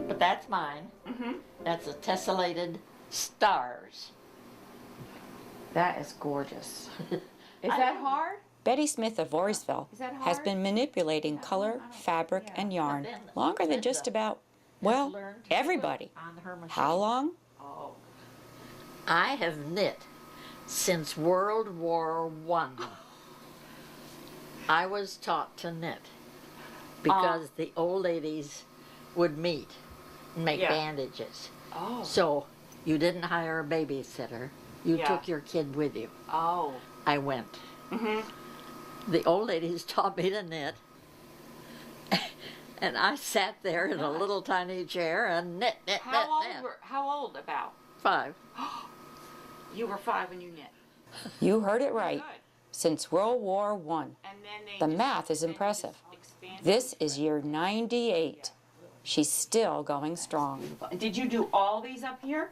But that's mine. That's the tessellated stars. That is gorgeous. Is that hard? Betty Smith of Voorheesville Is that has hard? been manipulating color, fabric, and yarn longer than just about, well, everybody. On her machine. How long? Oh. I have knit since World War I. I was taught to knit because the old ladies would meet and make bandages. Oh. So you didn't hire a babysitter. You took your kid with you. Oh. I went. The old ladies taught me to knit. And I sat there in a little tiny chair and knit. How old about? 5. You were 5 when you knit. You heard it right. Good. Since World War I. And then they The just- math is then they impressive. just expanded. This is year 98. She's still going strong. Did you do all these up here?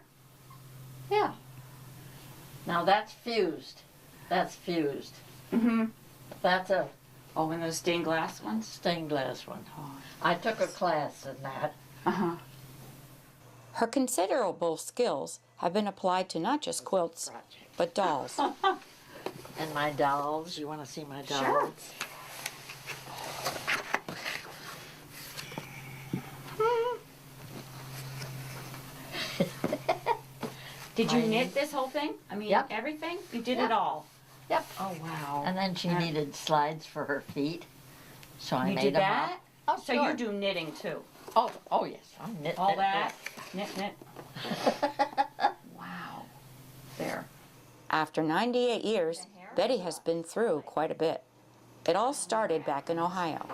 Yeah. Now that's fused. That's fused. That's a Oh, and those stained glass ones? stained glass one. I took a class in that. Her considerable skills have been applied to not just quilts, but dolls. And my dolls. You want to see my dolls? Sure. Did you knit this whole thing? I mean, Yep. everything? You did Yep. it all? Yep. Oh, wow. And then she needed slides for her feet. So I You made did them that? up. Oh, So sure. you do knitting too? Oh yes. I knit All knit, that? Knit. Wow. There. After 98 years, Betty has been through quite a bit. It all started back in Ohio.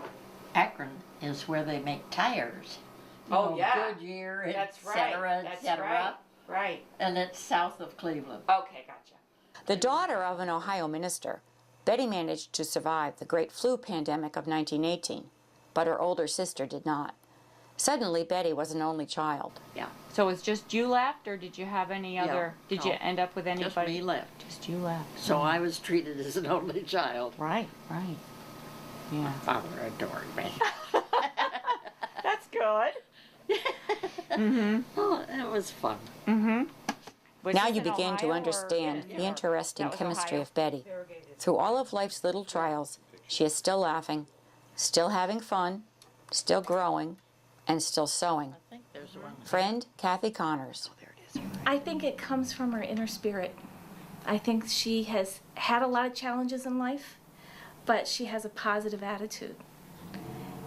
Akron is where they make tires. Oh, yeah. Goodyear, That's et cetera, right. et That's cetera. right. Right. And it's south of Cleveland. Okay, gotcha. The daughter of an Ohio minister, Betty managed to survive the great flu pandemic of 1918, but her older sister did not. Suddenly, Betty was an only child. Yeah. So it's just you left, or did you have any other? Did you no. end up with anybody? Just me left. Just you left. So I was treated as an only child. Right. Yeah. Father adored me. That's good. Oh, it was fun. Was Now this you in begin to Ohio or understand in- the interesting That was chemistry Ohio? of Betty. Through all of life's little trials, she is still laughing, still having fun, still growing, and still sewing. I think there's one. Friend Kathy Connors. There it is. I think it comes from her inner spirit. I think she has had a lot of challenges in life, but she has a positive attitude.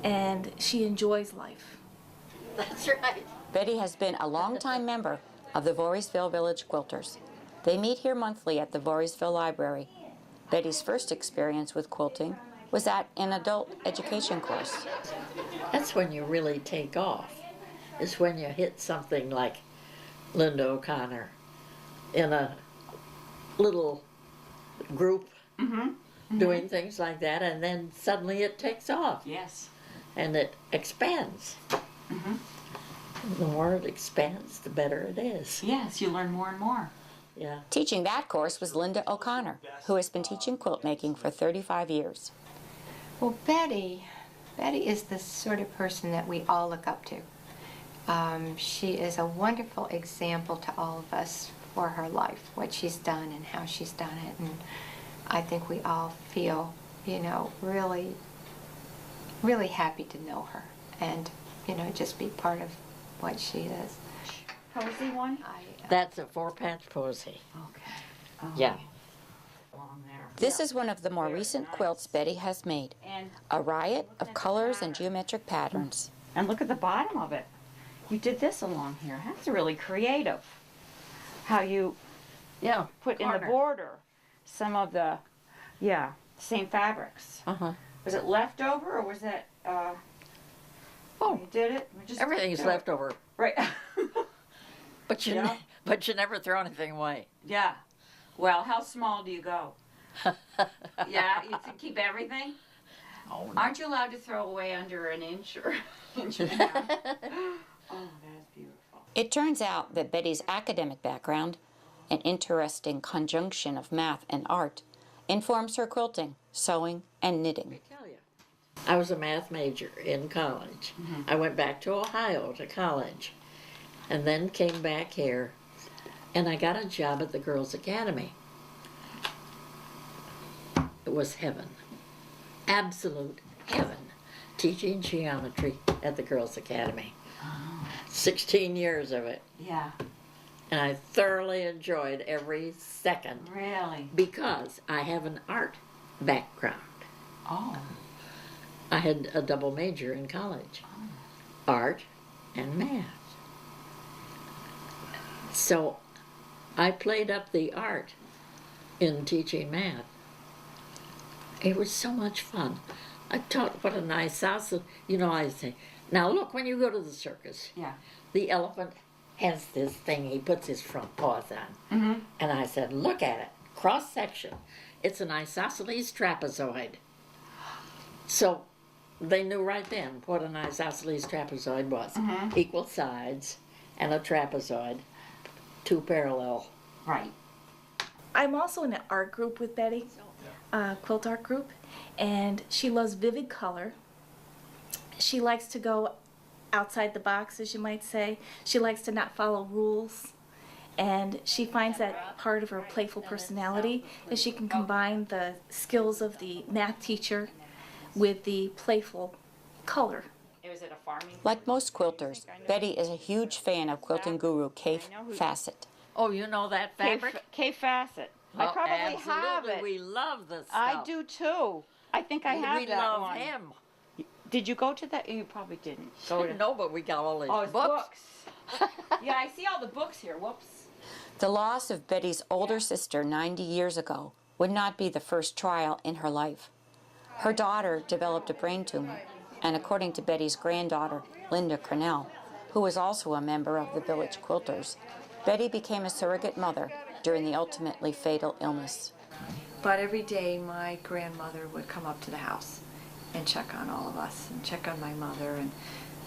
And she enjoys life. That's right. Betty has been a longtime member of the Voorheesville Village Quilters. They meet here monthly at the Voorheesville Library. Betty's first experience with quilting was at an adult education course. That's when you really take off. Is when you hit something like Linda O'Connor in a little group doing things like that, and then suddenly it takes off Yes. and it expands. The more it expands, the better it is. Yes, you learn more and more. Yeah. Teaching that course was Linda O'Connor, who has been teaching quilt making for 35 years. Well, Betty is the sort of person that we all look up to. She is a wonderful example to all of us for her life, what she's done and how she's done it. And I think we all feel, really, really happy to know her and, just be part of what she is. Posy one? That's a 4-patch posy. Okay. Oh, Yeah. along there. This is one of the more recent quilts Betty has made. And A riot of colors and geometric patterns. look at the bottom of it. You did this along here. That's really creative. How you Yeah. put in the corner. border some of the, same fabrics. Uh-huh. Was it leftover or was that, Oh, you did it? We just everything's do it. left over. Right. But you, Yeah. but you never throw anything away. Yeah. Well, how small do you go? Yeah, you keep everything? Oh, no. Aren't you allowed to throw away under an inch or inch and a half? Oh, that's beautiful. It turns out that Betty's academic background, an interesting conjunction of math and art, informs her quilting, sewing, and knitting. I tell you. I was a math major in college. I went back to Ohio to college and then came back here, and I got a job at the Girls Academy. It was heaven. Absolute heaven. Teaching geometry at the Girls Academy. 16 years of it. Yeah. And I thoroughly enjoyed every second Really? because I have an art background. Oh. I had a double major in college, art and math. So I played up the art in teaching math. It was so much fun. I taught what an isosceles, I say, now look, when you go to the circus, Yeah. the elephant has this thing he puts his front paws on. And I said, look at it, cross section. It's an isosceles trapezoid. So they knew right then what an isosceles trapezoid was. Equal sides and a trapezoid, two parallel. Right. I'm also in an art group with Betty, quilt art group, and she loves vivid color. She likes to go outside the box, as you might say. She likes to not follow rules, and she finds that part of her playful personality, that she can combine the skills of the math teacher with the playful color. Like most quilters, Betty is a huge fan of quilting guru Kay Fassett. Oh, you know that fabric? K Fassett. I Oh, probably have absolutely. it. We love this stuff. I do too. I think I have we that love one. him. Did you go to that? You probably didn't. Go to... No, but we got all his Oh, it's books. Yeah, I see all the books here. Whoops. The loss of Betty's older sister 90 years ago would not be the first trial in her life. Her daughter developed a brain tumor, and according to Betty's granddaughter, Linda Cornell, who was also a member of the village quilters, Betty became a surrogate mother during the ultimately fatal illness. But every day my grandmother would come up to the house and check on all of us and check on my mother,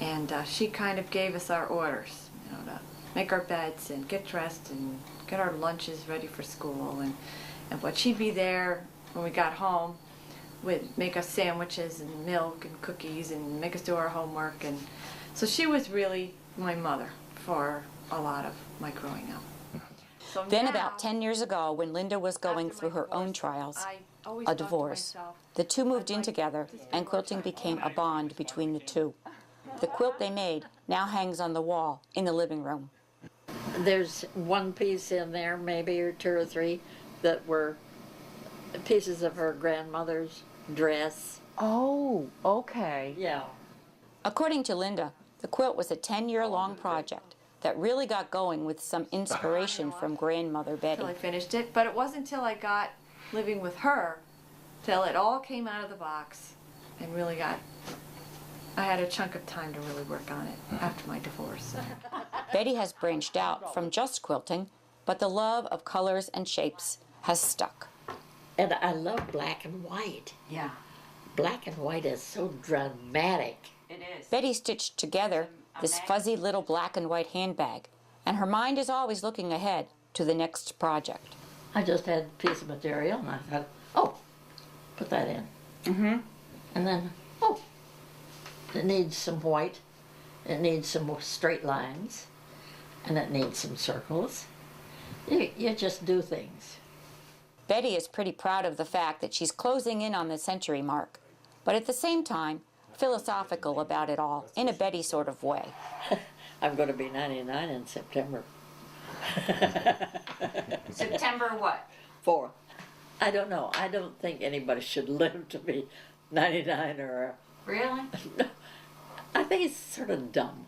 and she kind of gave us our orders, to make our beds and get dressed and get our lunches ready for school, and what she'd be there when we got home, would make us sandwiches and milk and cookies and make us do our homework, and so she was really my mother for a lot of my growing up. So Then now, about 10 years ago, when Linda was going after through my her own divorce, trials, I always a thought to divorce, myself, the two moved I'd in like together to spend and more quilting time became with a my bond between the two. The quilt they made now hangs on the wall in the living room. There's one piece in there, maybe, or two or three, that were pieces of her grandmother's dress. Oh, okay. Yeah. According to Linda, the quilt was a 10-year-long project that really got going with some inspiration from grandmother Betty. Till I finished it, but it wasn't until I got living with her till it all came out of the box and really I had a chunk of time to really work on it after my divorce. Betty has branched out from just quilting, but the love of colors and shapes has stuck. And I love black and white. Yeah, Black and white is so dramatic. it is. Betty stitched together this fuzzy little black and white handbag, and her mind is always looking ahead to the next project. I just had a piece of material and I thought, oh, put that in. And then, oh, it needs some white, it needs some more straight lines, and it needs some circles. You just do things. Betty is pretty proud of the fact that she's closing in on the century mark, but at the same time, philosophical about it all, in a Betty sort of way. I'm going to be 99 in September. September what? 4th. I don't know. I don't think anybody should live to be 99 or... Really? I think it's sort of dumb.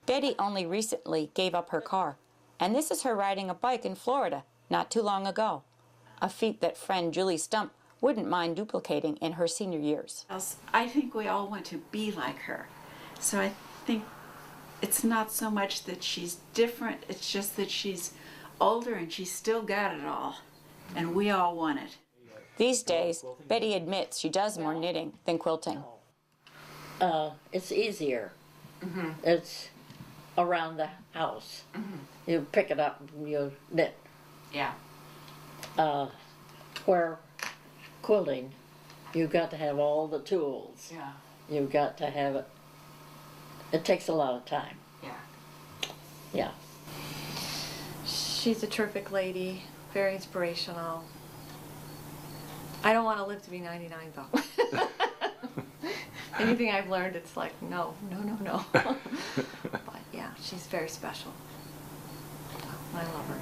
Betty only recently gave up her car, and this is her riding a bike in Florida not too long ago, a feat that friend Julie Stump wouldn't mind duplicating in her senior years. I think we all want to be like her. So I think it's not so much that she's different, it's just that she's older and she's still got it all. And we all want it. These days, Betty admits she does more knitting than quilting. It's easier. It's around the house. You pick it up and you knit. Yeah. Where quilting, You've got to have all the tools. Yeah. You've got to have it. It takes a lot of time. Yeah. Yeah. She's a terrific lady, very inspirational. I don't want to live to be 99 though. Anything I've learned, it's like, no. But yeah, she's very special. I love her.